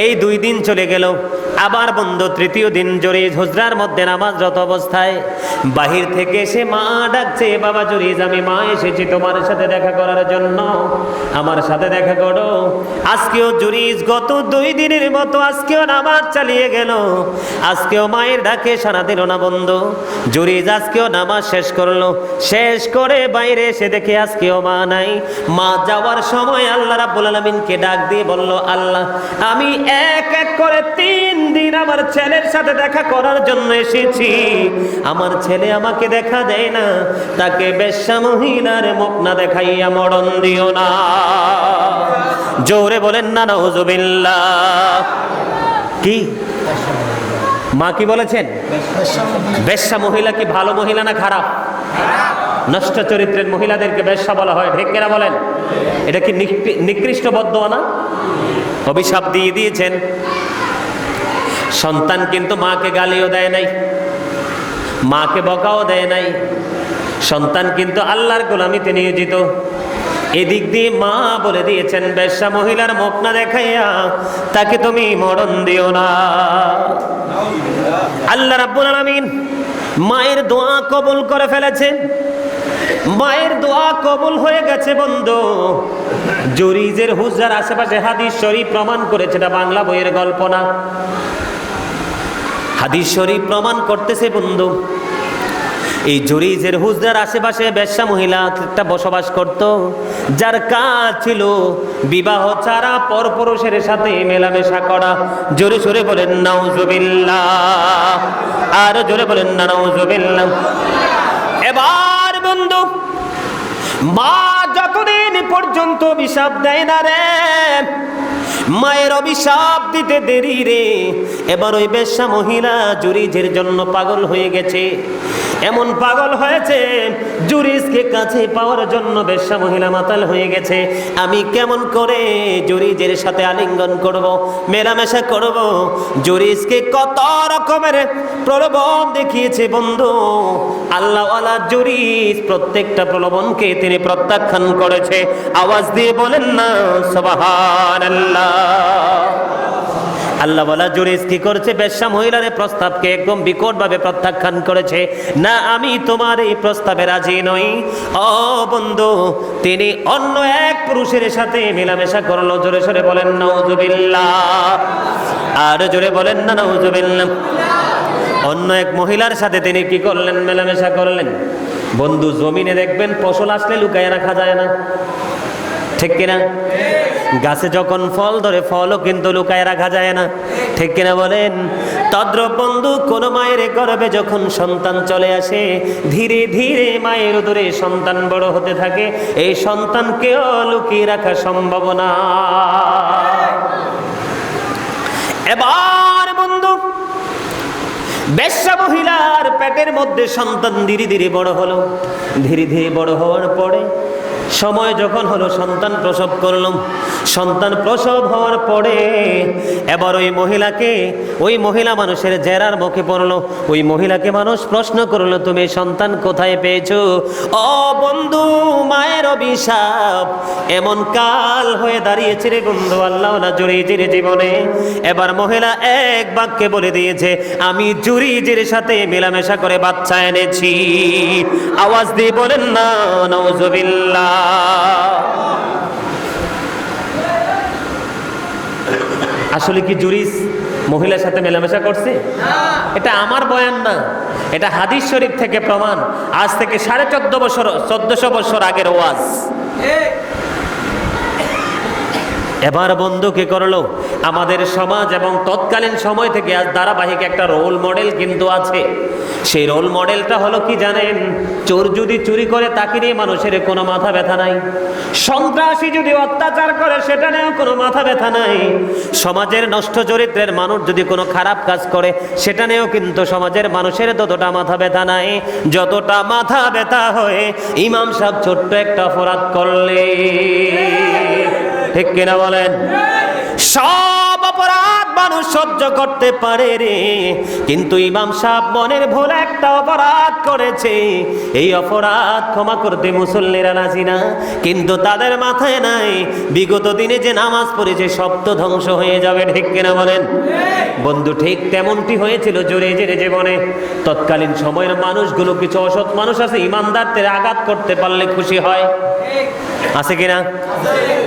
এই 2 দিন চলে গেল। আবার বন্ধু তৃতীয় দিন জুরিজ হুজরার মধ্যে নামাজরত অবস্থায় বাহির থেকে এসে মা ডাকছে, বাবা জুরিজ আমি মা এসেছি তোমার সাথে দেখা করার জন্য, আমার সাথে দেখা করো। আজকেও জুরিজ গত 2 দিনের মতো আজকেও নামাজ চালিয়ে গেল, আজকেও মায়ের ডাকে সাড়া দিল না বন্ধু। জুরিজ আজকেও নামাজ শেষ করলো, শেষ করে বাইরে এসে দেখে আজকেও মা নাই। মা যাওয়ার সময় আল্লাহ রাব্বুল আলামিনকে ডাক দিয়ে বলল, আল্লাহ আমি এক এক করে 3 দিন আমার ছেলের সাথে দেখা করার জন্য এসেছি, আমার ছেলে আমাকে দেখা দেয় না, তাকে বেশ্যা মহিলার মুখ না দেখাইয়া মরণ দিও না। জোরে বলেন না নাউজুবিল্লাহ। কি মা কি বলেছেন? বেশ্যা মহিলা কি ভালো মহিলা না খারাপ? নষ্ট চরিত্রের মহিলাদেরকে বেশ্যা বলা হয়, ঠিক কিনা বলেন? এটা কি নিকৃষ্ট বদদোয়া না? অভিশাপ দিয়ে দিয়েছেন। সন্তান কিন্তু মাকে গালিও দেয় নাই, মাকে বকাও দেয় নাই, সন্তান কিন্তু আল্লাহর গোলামিতে নিয়োজিত। এদিক দিয়ে মা বলে দিয়েছেন, বেশ্যা মহিলার মুখ না দেখাইয়া তাকে তুমি মরণ দিও না। আল্লাহ রাব্বুল আলামিন মায়ের দোয়া কবুল করে ফেলেছেন। মায়ের দোয়া কবুল হয়ে গেছে বন্ধু। জুরিজের হুজরার আশেপাশে হাদিস শরীফ প্রমাণ করেছে, এটা বাংলা বইয়ের গল্প না, হাদিস শরীফ প্রমাণ করতেছে বন্ধু। এই জুরিজের হুজরার আশেপাশে বেশ্যা মহিলা একটা বসবাস করত, যার কাজ ছিল বিবাহ ছাড়া পরপুরুষের সাথে মেলামেশা করা। জোরে জোরে বলেন নাউজুবিল্লাহ, আর জোরে বলেন না নাউজুবিল্লাহ। এবার বন্ধু মা যতদিন পর্যন্ত অভিশাপ দেয় না রে, মায়ের অভিশাপ দিতে দেরি রে। এবার ওই বেশ্যা মহিলা জুরিজের জন্য পাগল হয়ে গেছে, এমন পাগল হয়েছে জুরিজকে কাছে পাওয়ার জন্য বেশ্যা মহিলা মাতাল হয়ে গেছে। আমি কেমন করে জুরিজের সাথে আলিঙ্গন করব, মেলামেশা করব? জুরিজকে কত রকমের প্রলোভন দেখিয়েছে বন্ধু। আল্লাহওয়ালা জুরিজ প্রত্যেকটা প্রলোভনকে তিনি প্রত্যাখ্যান করেছে। আওয়াজ দিয়ে বলেন না সুবহানাল্লাহ। আল্লাহ বলা জুরিস কি করেছে? বেশ্যা মহিলার এই প্রস্তাবকে একদম বিকটভাবে প্রত্যাখ্যান করেছে। না, আমি তোমার এই প্রস্তাবে রাজি নই। ও বন্ধু, তিনি অন্য এক পুরুষের সাথে মেলামেশা করলো। জোরে সরে বলেন নাউজুবিল্লাহ, আর জোরে বলেন না নাউজুবিল্লাহ। অন্য এক মহিলার সাথে তিনি কি করলেন? মেলামেশা করলেন। বন্ধু, জমিনে দেখবেন ফসল আসলে লুকায় রাখা যায় না, ঠিক কিনা? গাছে যখন ফল ধরে ফলও কিন্তু লুকায় রাখা যায় না, ঠিক কিনা বলেন? তদ্রূপ বন্ধু, কোন মায়ের গর্ভে যখন সন্তান চলে আসে, ধীরে ধীরে মায়ের উদরে সন্তান বড় হতে থাকে। এই সন্তানকেও লুকিয়ে রাখা সম্ভব না। এবার বন্ধু, বেশ্যা মহিলার পেটের মধ্যে সন্তান ধীরে ধীরে বড় হলো। ধীরে ধীরে বড় হওয়ার পরে সময় যখন হলো, সন্তান প্রসব করলাম। সন্তান প্রসব হওয়ার পরে এবার ওই মহিলা মানুষের জেরার মুখে পড়লো। ওই মহিলাকে মানুষ প্রশ্ন করলো, তুমি সন্তান কোথায় পেয়েছো? ও বন্ধু, মায়ের অভিশাপ এমন কাল হয়ে দাঁড়িয়েছে রে বন্ধু, আল্লাহ না জুরিজের জীবনে। এবার মহিলা এক বাক্যে বলে দিয়েছে, আমি জুরিজের সাথে মেলামেশা করে বাচ্চা এনেছি। আওয়াজ দিয়ে বলেন না নাউজুবিল্লাহ। আসলে কি জুরিস মহিলার সাথে মেলামেশা করছে? এটা আমার বয়ান না, এটা হাদিস শরীফ থেকে প্রমাণ। আজ থেকে 1450 বছর আগের ওয়াজ। এবার বন্ধু কি করলো? আমাদের সমাজ এবং তৎকালীন সময় থেকে আজ ধারাবাহিক একটা রোল মডেল কিন্তু আছে। সেই রোল মডেলটা হলো কি জানেন? চোর যদি চুরি করে তাকে নিয়ে মানুষের কোনো মাথা ব্যথা নাই। সন্ত্রাসী যদি অত্যাচার করে সেটা নিয়েও কোনো মাথা ব্যথা নাই। সমাজের নষ্ট চরিত্রের মানুষ যদি কোনো খারাপ কাজ করে সেটা নিয়েও কিন্তু সমাজের মানুষের ততটা মাথা ব্যথা নাই যতটা মাথা ব্যথা হয়ে ইমাম সাহেব ছোট্ট একটা অপরাধ করলে, ঠিক কিনা বলেন? সব অপরাধ মানুষ সহ্য করতে পারে রে, কিন্তু ইমাম সাহেব মনের ভুল একটা অপরাধ করেছে। এই অপরাধ ক্ষমা করতে মুসল্লিরা রাজি না, কিন্তু তাদের মাথায় নাই বিগত দিনে যে নামাজ পড়েছে সব তো ধ্বংস হয়ে যাবে, ঠিক কিনা বলেন? বন্ধু, ঠিক তেমনটি হয়েছিল জুরিজের জীবনে। তৎকালীন সময়ের মানুষগুলো, কিছু অসৎ মানুষ আছে, ইমানদারদের আঘাত করতে পারলে খুশি হয়, আছে কিনা?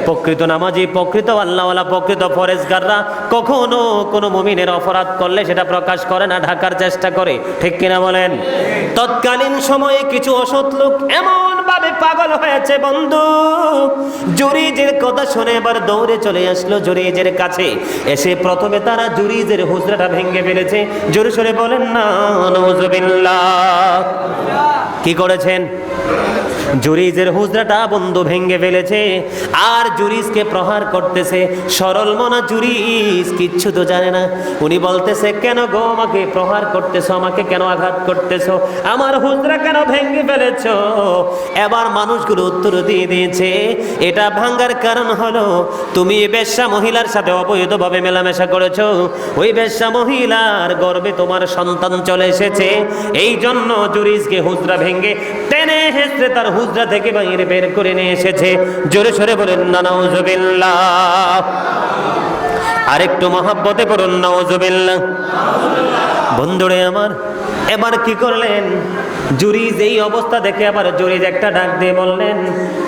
প্রকৃত নামাজি, প্রকৃত আল্লাহওয়ালা, প্রকৃত ফরেজগাররা কখনো কোনো মুমিনের অপরাধ করলে সেটা প্রকাশ করে না, ঢাকার চেষ্টা করে, ঠিক কিনা বলেন? তৎকালীন সময়ে কিছু অসৎ লোক এমন ভাবে পাগল হয়েছে বন্ধু, জুরিজের কথা শুনে এবার দৌড়ে চলে আসলো জুরিজের কাছে। এসে প্রথমে তারা জুরিজের হুজরাটা ভেঙে ফেলেছে। জোরে সোরে বলেন না নাউজুবিল্লাহ। কি করেছেন? জুরিজের হুজরাটা বন্ধু ভেঙে ফেলেছে আর জুরিজকে প্রহার করতেছে। সরল মনা জুরিজ কিচ্ছু তো জানে না। উনি বলতেছে, কেন গো আমাকে প্রহার করতেছো, আমাকে কেন আঘাত করতেছো, আমার হুজরা কেন ভেঙে ফেলেছো? এবার মানুষগুলো উত্তর দিয়ে দিয়েছে, এটা ভাঙার কারণ হলো তুমি বেশ্যা মহিলার সাথে অবৈধভাবে মেলামেশা করেছো। ওই বেশ্যা মহিলার গর্ভে তোমার সন্তান চলে এসেছে, এই জন্য জুরিজকে হুজরা ভেঙে টেনে হেসড়ে তার হুজরা থেকে বাইরে বের করে নিয়ে এসেছে। জোরে সরে বলেন না নাউজুবিল্লাহ। আরেকটু মহব্বতে বলুন নাউজুবিল্লাহ। বন্ধুরে আমার, এবার কি করলেন? জুরিজ এই অবস্থা দেখে আবার জুরিজ একটা ডাক দিয়ে বললেন,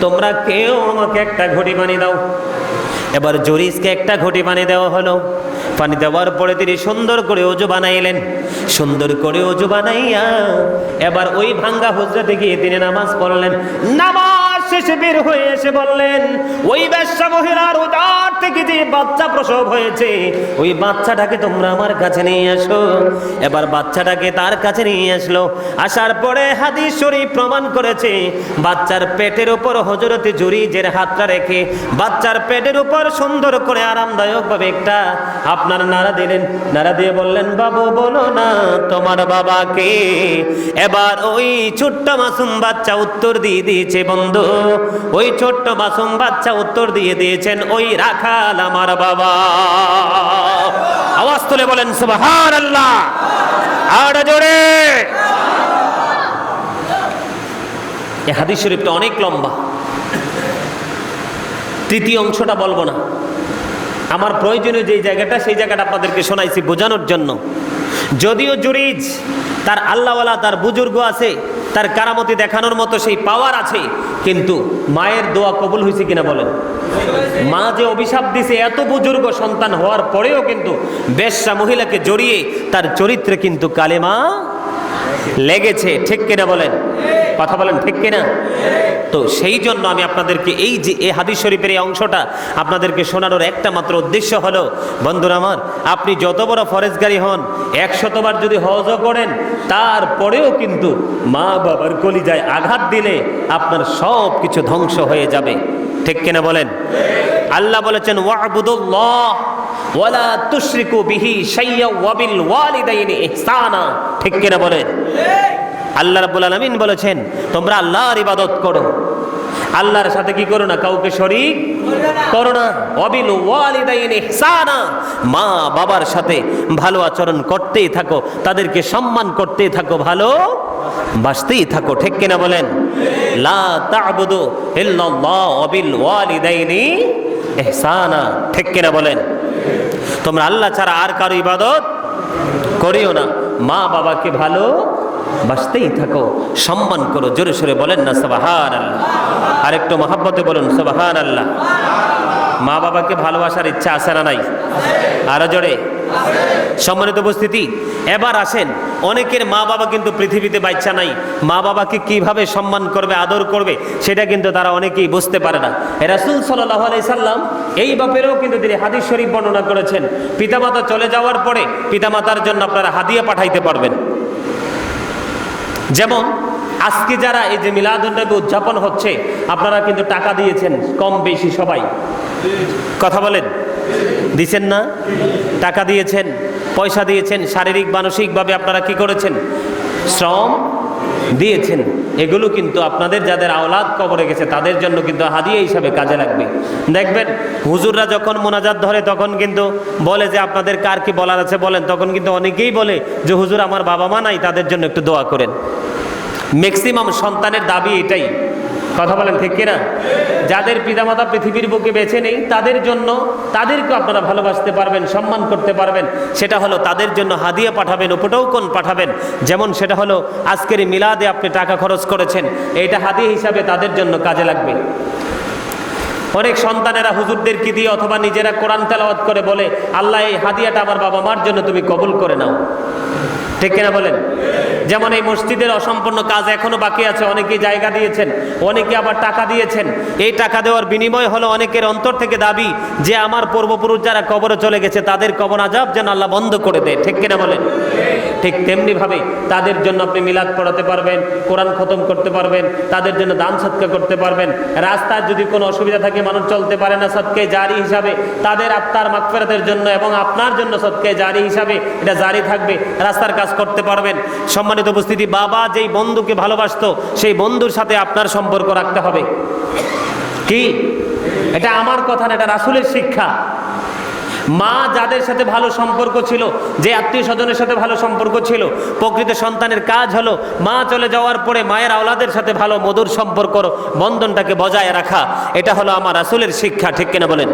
তোমরা কেউ আমাকে একটা ঘটি বানিয়ে দাও। এবার জুরিজকে একটা ঘটি বানিয়ে দেওয়া হলো। পানি দেওয়ার পরে তিনি সুন্দর করে অজু বানাইলেন। সুন্দর করে অজু বানাইয়া এবার ওই ভাঙ্গা হুজরাতে গিয়ে তিনি নামাজ পড়লেন। নামাজ শেষে বের হয়ে এসে বললেন, ওই বেশ্যা মহিলার উদর থেকে যে বাচ্চা প্রসব হয়েছে, ওই বাচ্চাটাকে তোমরা আমার কাছে নিয়ে আসো। এবার বাচ্চাটাকে তার কাছে নিয়ে আসলো। আসার পরে হাদিস শরীফ প্রমাণ করেছে, বাচ্চার পেটের উপর হযরতে জুরিজের হাতটা রেখে বাচ্চার পেটের উপর সুন্দর করে আরামদায়ক ভাবে একটা আপনার নাড়া দিলেন। নাড়া দিয়ে বললেন, বাবু বলো না তোমার বাবাকে। এবার ওই ছোট্ট মাসুম বাচ্চা উত্তর দিয়ে দিয়েছে বন্ধু, ওই ছোট্ট মাসুম বাচ্চা উত্তর দিয়ে দিয়েছেন, ওই রাখাল আমার বাবা। আওয়াজ তুলে বলেন সুবহানাল্লাহ, আর জোরে। এই হাদিস শরীফটা অনেক লম্বা, তৃতীয় অংশটা বলবো না। আমার প্রয়োজনীয় যেই জায়গাটা, সেই জায়গাটা আপনাদেরকে শোনাইছি বোঝানোর জন্য। যদিও জুরিজ তার আল্লাহওয়ালা, তার বুজুর্গ আছে, তার কারামতি দেখানোর মতো সেই পাওয়ার আছে, কিন্তু মায়ের দোয়া কবুল হয়েছে কিনা বলেন? মা যে অভিশাপ দিছে এত বুজুর্গ সন্তান হওয়ার পরেও কিন্তু বেশ্যা মহিলাকে জড়িয়ে তার চরিত্রে কিন্তু কালেমা লেগেছে, ঠিক কিনা বলেন? কথা বলেন ঠিক কিনা? তো সেই জন্য আমি আপনাদেরকে এই যে এই হাদিস শরীফের এই অংশটা আপনাদেরকে শোনানোর একটা মাত্র উদ্দেশ্য হলো, বন্ধুরা আমার, আপনি যত বড় ফরেজগারি হন, 100 বার যদি হজও করেন, তারপরেও কিন্তু মা বাবার কলিজায় আঘাত দিলে আপনার সব কিছু ধ্বংস হয়ে যাবে, ঠিক কিনা বলেন? আল্লাহ বলেছেন ওয়া'বুদুল্লাহ ওয়ালা তুশরিকু বিহি শাইয়্যা ওয়া বিল ওয়ালিদাইনি ইহসানা, ঠিক কিনা বলেন? আল্লাহ রাব্বুল আলামিন বলেছেন তোমরা আল্লাহর ইবাদত করো, আল্লাহর সাথে কি করো না, কাউকে শরীক করো না। ওয়া বিল ওয়ালিদাইনি ইহসানা, মা বাবার সাথে ভালো আচরণ করতেই থাকো, তাদেরকে সম্মান করতেই থাকো, ভালো বাসতেই থাকো, ঠিক কিনা বলেন? লা তা'বুদু ইল্লাল্লাহ ওয়া বিল ওয়ালিদাইনি ইহসানা, ঠিক কিনা বলেন? তোমরা আল্লাহ ছাড়া আর কারো ইবাদত করিও না, মা বাবাকে ভালো বাসতেই থাকো, সম্মান করো। জোরে সোরে বলেন না সুবহানাল্লাহ? আরেকটু মহব্বতে বলুন সুবহানাল্লাহ। মা বাবাকে ভালোবাসার ইচ্ছা আছে না নাই? আরো জোরে। সম্মানিত উপস্থিতি, এবার আসেন, অনেকের মা বাবা কিন্তু পৃথিবীতে বাচ্চা নাই, মা বাবাকে কিভাবে সম্মান করবে, আদর করবে, সেটা কিন্তু তারা অনেকেই বুঝতে পারে না। রাসূল সাল্লাল্লাহু আলাইহি সাল্লাম এই ব্যাপারেও কিন্তু তিনি হাদিস শরীফ বর্ণনা করেছেন, পিতামাতা চলে যাওয়ার পরে পিতামাতার জন্য আপনারা হাদিয়া পাঠাইতে পারবেন। যেমন আজকে যারা এই যে মিলাদুন্নবী উদযাপন হচ্ছে, আপনারা কিন্তু টাকা দিয়েছেন কম বেশি সবাই, কথা বলেন, দিচ্ছেন না? টাকা দিয়েছেন, পয়সা দিয়েছেন, শারীরিক মানসিকভাবে আপনারা কি করেছেন? শ্রম দিয়েছেন। এগুলো কিন্তু আপনাদের যাদের আওলাদ কবরে গেছে তাদের জন্য কিন্তু হাদিয়া হিসাবে কাজে লাগবে। দেখবেন হুজুররা যখন মোনাজাত ধরে তখন কিন্তু বলে যে আপনাদের কার কি বলার আছে বলেন, তখন কিন্তু অনেকেই বলে যে হুজুর আমার বাবা মা নাই, তাদের জন্য একটু দোয়া করেন। ম্যাক্সিমাম সন্তানের দাবি এটাই, কথা বলেন ঠিক কিনা? যাদের পিতামাতা পৃথিবীর বুকে বেঁচে নেই তাদের জন্য, তাদেরকে আপনারা ভালোবাসতে পারবেন, সম্মান করতে পারবেন, সেটা হলো তাদের জন্য হাদিয়া পাঠাবেন, উপটৌকন পাঠাবেন। যেমন সেটা হলো আজকের মিলাদে আপনি টাকা খরচ করেছেন, এইটা হাদিয়া হিসাবে তাদের জন্য কাজে লাগবে। অনেক সন্তানেরা হুজুরদেরকে দিয়ে অথবা নিজেরা কোরআন তেলাওয়াত করে বলে, আল্লাহ এই হাদিয়াটা আমার বাবা মার জন্য তুমি কবুল করে নাও, ঠিক কিনা বলেন? যেমন এই মসজিদের অসম্পূর্ণ কাজ এখনো বাকি আছে, অনেকেই জায়গা দিয়েছেন, অনেকে আবার টাকা দিয়েছেন। এই টাকা দেওয়ার বিনিময় হলো অনেকের অন্তর থেকে দাবি যে আমার পূর্বপুরুষ যারা কবরে চলে গেছে তাদের কবর আযাব যেন আল্লাহ বন্ধ করে দেয়, ঠিক কিনা বলেন? ঠিক তেমনি ভাবে তাদের জন্য আপনি মিলাদ পড়াতে পারবেন, কোরআন খতম করতে পারবেন, তাদের জন্য দান সদকা করতে পারবেন। রাস্তায় যদি কোনো অসুবিধা থাকে, মানুষ চলতে পারে না, সদকায়ে জারি হিসাবে তাদের আত্মার মাগফিরাতের জন্য এবং আপনার জন্য সদকায়ে জারি হিসাবে এটা জারি থাকবে, রাস্তার কাজ করতে পারবেন। সম্মানিত উপস্থিতি, বাবা যেই বন্ধুকে ভালোবাসতো সেই বন্ধুর সাথে আপনার সম্পর্ক রাখতে হবে। কি এটা আমার কথা না, এটা রাসূলের শিক্ষা। মা যাদের সাথে ভালো সম্পর্ক ছিল, যে আত্মীয় স্বজনের সাথে ভালো সম্পর্ক ছিল, প্রকৃত সন্তানের কাজ হলো মা চলে যাওয়ার পরে মায়ের আওলাদের সাথে ভালো মধুর সম্পর্ক বন্ধনটাকে বজায় রাখা। এটা হলো আমার রাসূলের শিক্ষা, ঠিক কিনা বলেন?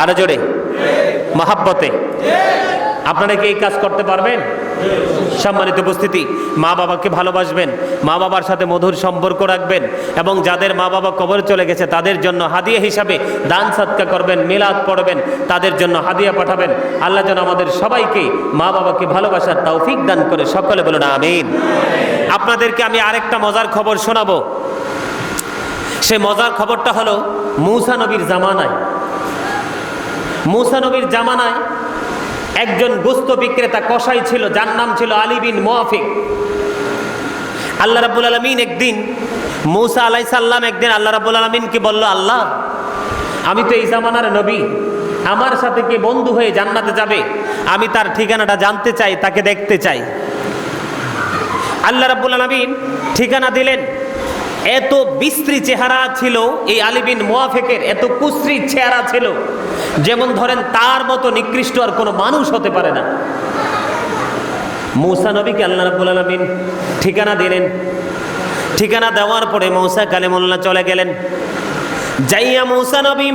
আরো জোরে, মহাব্বতে। আপনারা কি এই কাজ করতে পারবেন? সম্মানিত উপস্থিতি, মা বাবাকে ভালোবাসবেন, মা বাবার সাথে মধুর সম্পর্ক রাখবেন এবং যাদের মা বাবা কবরে চলে গেছে তাদের জন্য হাদিয়া হিসাবে দান সদকা করবেন, মিলাদ পড়বেন, তাদের জন্য হাদিয়া পাঠাবেন। আল্লাহ যেন আমাদের সবাইকে মা বাবাকে ভালোবাসার তৌফিক দান করে, সকলে বলুন আমিন। আপনাদেরকে আমি আরেকটা মজার খবর শোনাবো। সেই মজার খবরটা হলো মূসা নবীর জামানায়, মূসা নবীর জামানায় একজন গোস্ত বিক্রেতা কসাই ছিল, যার নাম ছিল আলী বিন মুয়াফিক। আল্লাহ রাব্বুল আলামিন একদিন, মূসা আলাইহিস সালাম একদিন আল্লাহ রাব্বুল আলামিনকে বলল, আল্লাহ আমি তো এই জামানার নবী, আমার সাথে কি বন্ধু হয়ে জান্নাতে যাবে? আমি তার ঠিকানাটা জানতে চাই, তাকে দেখতে চাই। আল্লাহ রাব্বুল আলামিন ঠিকানা দিলেন। এত বিশ্রী চেহারা ছিল এই আলী বিন মুয়াফিকের, এত কুশ্রী চেহারা ছিল, যেমন ধরেন তার মতো নিকৃষ্ট আর কোনো মানুষ হতে পারে না। মূসা নবীকে আল্লাহ রাব্বুল আলামিন ঠিকানা দিলেন। ঠিকানা দেওয়ার পরে মূসা কালিমুল্লাহ চলে গেলেন। যাইয়া মূসা নবী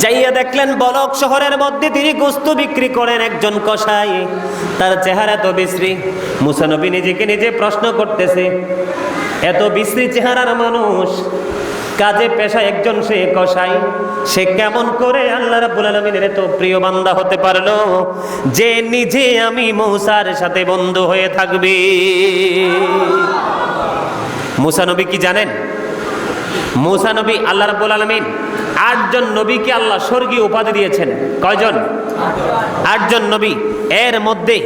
যাইয়া দেখলেন বলক শহরের মধ্যে তিনি গোশত বিক্রি করেন একজন কসাই, তার চেহারা তো বিশ্রী। মূসা নবী নিজেকে নিজে প্রশ্ন করতেছে, এত বিশ্রী চেহারার মানুষ, কাজে পেশায় একজন সে কসাই, সে কেমন করে আল্লাহ রাব্বুল আলামিনের এত প্রিয় বান্দা হতে পারলো যে নিজে আমি মূসার সাথে বন্ধু হয়ে থাকবে? মূসা নবী কি জানেন? মূসা নবী আল্লাহ রাব্বুল আলামিন 8 জন নবীকে আল্লাহ স্বর্গীয় উপাধি দিয়েছেন। কয়জন? 8 জন নবী। এর মধ্যে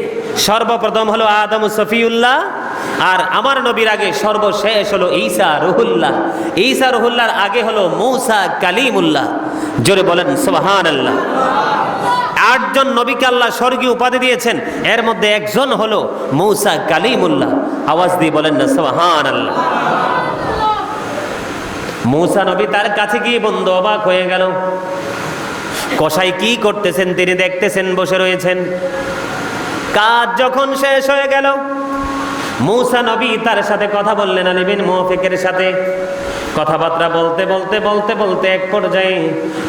সর্বপ্রথম হলো আদম সফিউল্লাহ, আর আমার নবীর আগে সর্বশেষ হলো ঈসা রুহুল্লাহ। ঈসা রুহুল্লাহর আগে হলো মূসা কালিমুল্লাহ। জোরে বলেন সুবহানাল্লাহ। 8 জন নবীকে আল্লাহ স্বর্গীয় উপাধি দিয়েছেন, এর মধ্যে একজন হলো মূসা কালিমুল্লাহ। আওয়াজ দিয়ে বলেন না সুবহানাল্লাহ। মূসা নবী তার কাছে গিয়ে বন্ধু অবাক হয়ে গেল। কসাই কি করতেছেন তিনি দেখতেছেন, বসে রয়েছেন। কাজ যখন শেষ হয়ে গেল, মূসা নবী তার সাথে কথা বললেন, আলী বিন মুওয়াফিকের সাথে কথাবার্তা বলতে বলতে বলতে বলতে এক পর্যায়ে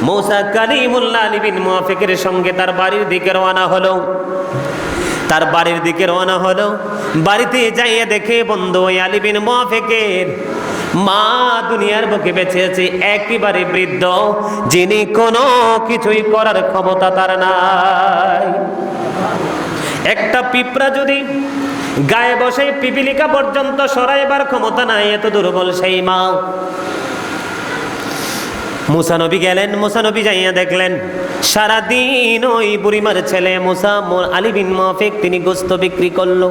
মূসা কালিমুল্লাহ আলী বিন মুওয়াফিকের সঙ্গে তার বাড়ির দিকে রওনা হলো। তার বাড়ির দিকে রওনা হলো। বাড়িতে যাইয়ে দেখে বন্ধু ওই আলী বিন মুওয়াফিকের মা দুনিয়ার বুকে বেঁচে আছে, একেবারে বৃদ্ধ, যিনি কোনো কিছুই করার ক্ষমতা তার নাই। একটা পিঁপড়া যদি গায়ে বসে পিপিলিকা পর্যন্ত সরাইবার ক্ষমতা নাই, এত দুর্বল সেই মা। মূসা নবী গেলেন। মূসা নবী যাইয়া দেখলেন সারাদিন ওই বুড়িমার ছেলে মূসা আলী বিন মুওয়াফিক তিনি গোশত বিক্রি করলো।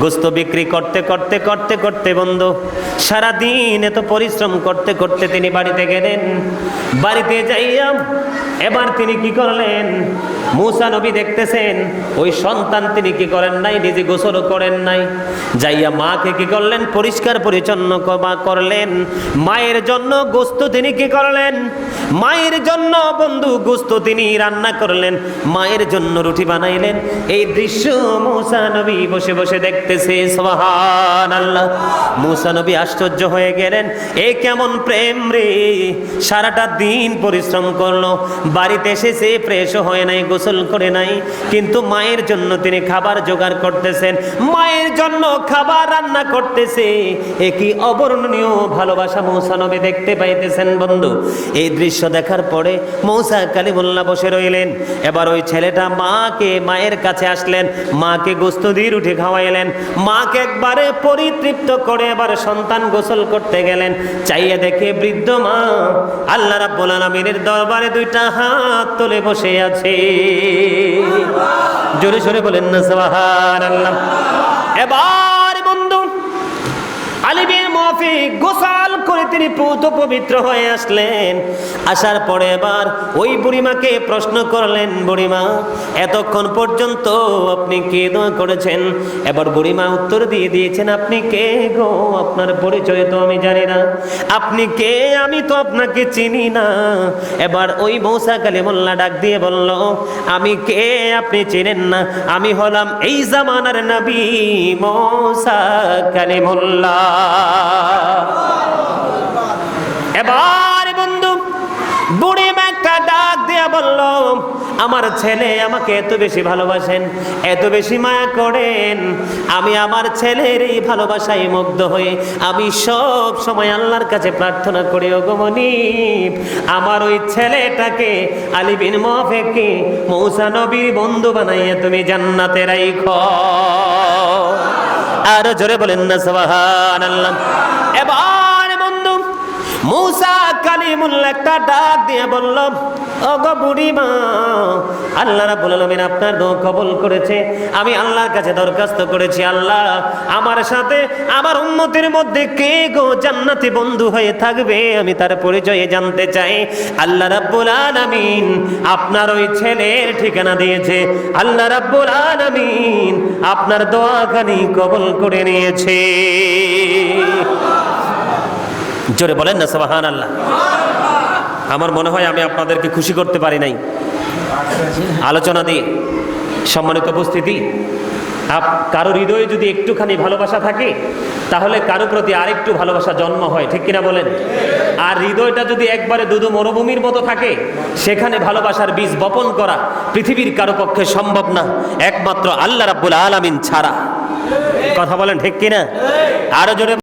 গোশত বিক্রি করতে করতে করতে করতে বন্ধু সারাদিন এত পরিশ্রম করতে করতে তিনি বাড়িতে গেলেন। বাড়িতে যাইয়া এবার তিনি কি করলেন, মূসা নবী দেখতেছেন ওই সন্তান তিনি কি করেন নাই, নিজে গোসল করেন নাই। যাইয়া মাকে কি করলেন, পরিষ্কার পরিচ্ছন্ন করলেন। মায়ের জন্য গোশত তিনি কি করলেন, মায়ের জন্য বন্ধু গোশত তিনি রান্না করলেন, মায়ের জন্য রুটি বানাইলেন। এই দৃশ্য মূসা নবী বসে বসে দেখতেছে। সুবহানাল্লাহ। মূসা নবী আশ্চর্য হয়ে গেলেন, এ কেমন প্রেম রে! সারাটা দিন পরিশ্রম করলো, বাড়িতে এসেছে, ফ্রেশ হয় নাই, গোসল করে নাই, কিন্তু মায়ের জন্য তিনি খাবার জোগাড় করতেছেন, মায়ের জন্য খাবার রান্না করতেছে। এ কি অবর্ণনীয় ভালোবাসা মূসা নবী দেখতে পাইতেছেন বন্ধু। এই দৃশ্য দেখার পরে মূসা কালিমুল্লাহ বসে রইলেন। এবার ওই ছেলেটা মায়ের কাছে আসলেন, মাকে গোশত দিয়ে রুটি খাওয়াইলেন। মাকে একবারে পরিতৃপ্ত করে এবার সন্তান গোসল করতে গেলেন। চাইয়ে দেখে বৃদ্ধ মা আল্লাহ রাব্বুল আলামিনের দরবারে 2টা হাত তুলে বসে আছে। জোরে জোরে বলেন না সুবহানাল্লাহ। এবার বন্ধু আলী বিন মুওয়াফিক গোসল করে তিনি পবিত্র হয়ে আসলেন। আসার পরে এবার ওই বুড়িমাকে প্রশ্ন করলেন, বুড়িমা এতক্ষণ পর্যন্ত আপনি কে দোয়া করেছেন? এবার বুড়িমা উত্তর দিয়ে দিয়েছেন, আপনি কে গো? আপনার পরিচয় তো আমি জানি না, আপনি কে? আমি তো আপনাকে চিনি না। এবার ওই মূসা কালিমুল্লাহ ডাক দিয়ে বলল, আমি কে আপনি চিনেন না? আমি হলাম এই জামানার নবী মূসা কালিমুল্লাহ। এবার বন্ধু বুড়ি একটা ডাক দিয়া বলল, আমার ছেলে আমাকে এত বেশি ভালোবাসেন, এত বেশি মায়া করেন, আমি আমার ছেলের এই ভালোবাসায় মুগ্ধ হয়ে আমি সব সময় আল্লাহর কাছে প্রার্থনা করি, ওগো মনিব আমার ওই ছেলেটাকে আলী বিন মুওয়াফিককে মূসা নবীর বন্ধু বানাইয়া তুমি জান্নাতে রাখো। আর জোরে বলেন না সুবহানাল্লাহ। এবার বন্ধু মূসা কালিমুল্লাহ একটা ডাক দিয়ে বলল, ওগো বুড়িমা আল্লাহ রাব্বুল আলামিন আপনার দোয়া কবুল করেছে। আমি আল্লাহর কাছে দরখাস্ত করেছি, আল্লাহ আমার সাথে আমার উম্মতের মধ্যে কে গো জান্নাতি বন্ধু হয়ে থাকবে, আমি তার পরিচয় জানতে চাই। আল্লাহ রাব্বুল আলামিন আপনার ওই ছেলের ঠিকানা দিয়েছে। আল্লাহ রাব্বুল আলামিন আপনার দোয়াখানি কবুল করে নিয়েছে। জোরে বলেন না সুবহানাল্লাহ। আমার মনে হয় আমি আপনাদেরকে খুশি করতে পারি নাই আলোচনা দিয়ে। সম্মানিত উপস্থিতি, কারো হৃদয়ে যদি একটুখানি ভালোবাসা থাকে তাহলে কারো প্রতি আরেকটু ভালোবাসা জন্ম হয়, ঠিক কিনা বলেন? আর হৃদয়টা যদি একবারে দুধু মরুভূমির মতো থাকে, সেখানে ভালোবাসার বীজ বপন করা পৃথিবীর কারো পক্ষে সম্ভব না, একমাত্র আল্লাহ রাব্বুল আলামিন ছাড়া। কথা বলেন ঠিক কিনা? আরো জোরে